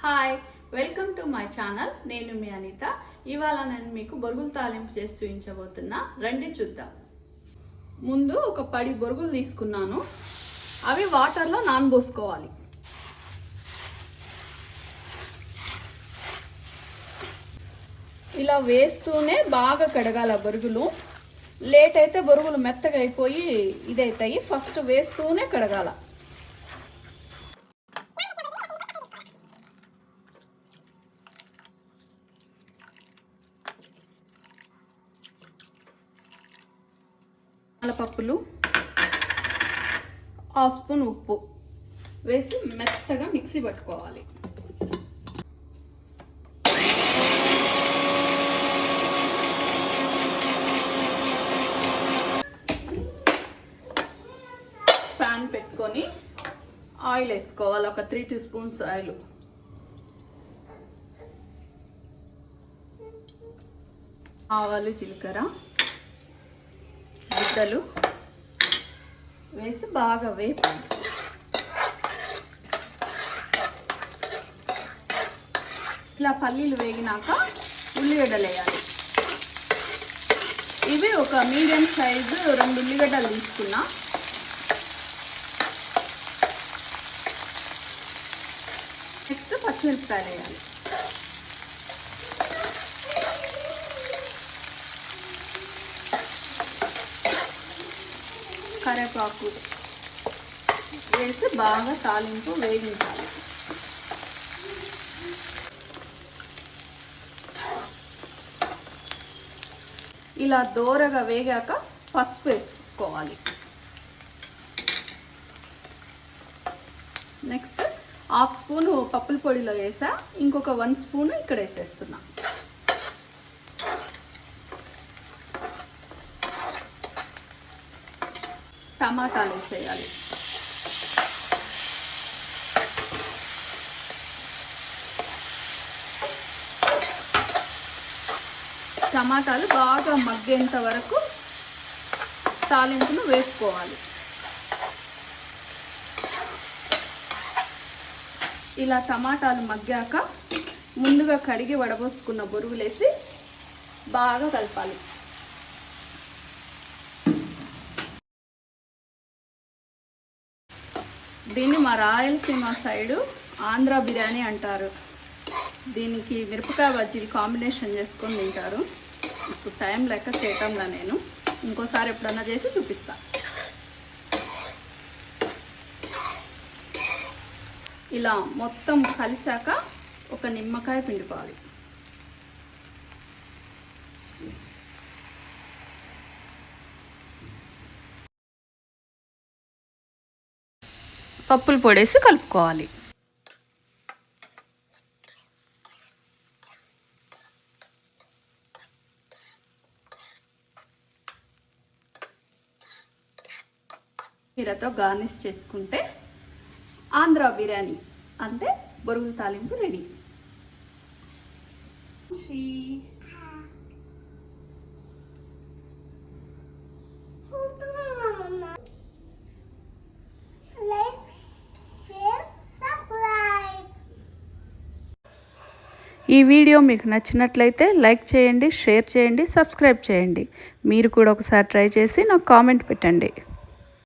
Hi, welcome to my channel. నేను మీ అనిత. ఇవాళ నేను మీకు బొరుగులు తాలింపు చేసి చూపించబోతున్నా. రండి చూద్దాం. ముందు ఒక 10 బొరుగులు తీసుకున్నాను. అవి వాటర్లో నానబోసుకోవాలి. ఇలా వేస్తూనే బాగా కడగాల బొరుగులు. లేట్ అయితే బొరుగులు మెత్తగా అయిపోయి ఇదైతాయి. ఫస్ట్ వేస్తూనే కడగాల. పప్పులు, హాఫ్ స్పూన్ ఉప్పు వేసి మెత్తగా మిక్సీ పట్టుకోవాలి. ప్యాన్ పెట్టుకొని ఆయిల్ వేసుకోవాలి. ఒక 3 teaspoons ఆయిల్. ఆవాలు, జీలకర్ర, గుడ్డలు వేసి బాగా వేపాలి. ఇలా పల్లీలు వేగినాక ఉల్లిగడ్డలు వేయాలి. ఇవి ఒక మీడియం సైజు 2 ఉల్లిగడ్డలు తీసుకున్నా. నెక్స్ట్ పచ్చిమిరపకాయలు వేయాలి. కరివేపాకు వేసి బాగా తాలింపు వేగించాలి. ఇలా దోరగా వేగాక పసుపు వేసుకోవాలి. నెక్స్ట్ హాఫ్ స్పూన్ పప్పుల పొడిలో వేసా. ఇంకొక 1 స్పూన్ ఇక్కడ వేసేస్తున్నా. టమాటాలు వేసేయాలి. టమాటాలు బాగా మగ్గేంత వరకు తాలింపును వేసుకోవాలి. ఇలా టమాటాలు మగ్గాక ముందుగా కడిగి వడబోసుకున్న బొరుగులేసి బాగా కలపాలి. దీన్ని మా రాయలసీమ సైడు ఆంధ్ర బిర్యానీ అంటారు. దీనికి మిరపకాయ బజ్జీలు కాంబినేషన్ చేసుకొని తింటారు. ఇప్పుడు టైం లెక్క చేయటంలా నేను ఇంకోసారి ఎప్పుడన్నా చేసి చూపిస్తా. ఇలా మొత్తం కలిసాక ఒక నిమ్మకాయ పిండుకోవాలి. పప్పులు పొడేసి కలుపుకోవాలి. మీరతో గార్నిష్ చేసుకుంటే ఆంధ్ర బిర్యానీ అంటే బొరుగుల తాలింపు రెడీ. ఈ వీడియో మీకు నచ్చినట్లయితే లైక్ చేయండి, షేర్ చేయండి, సబ్స్క్రైబ్ చేయండి. మీరు కూడా ఒకసారి ట్రై చేసి నాకు కామెంట్ పెట్టండి.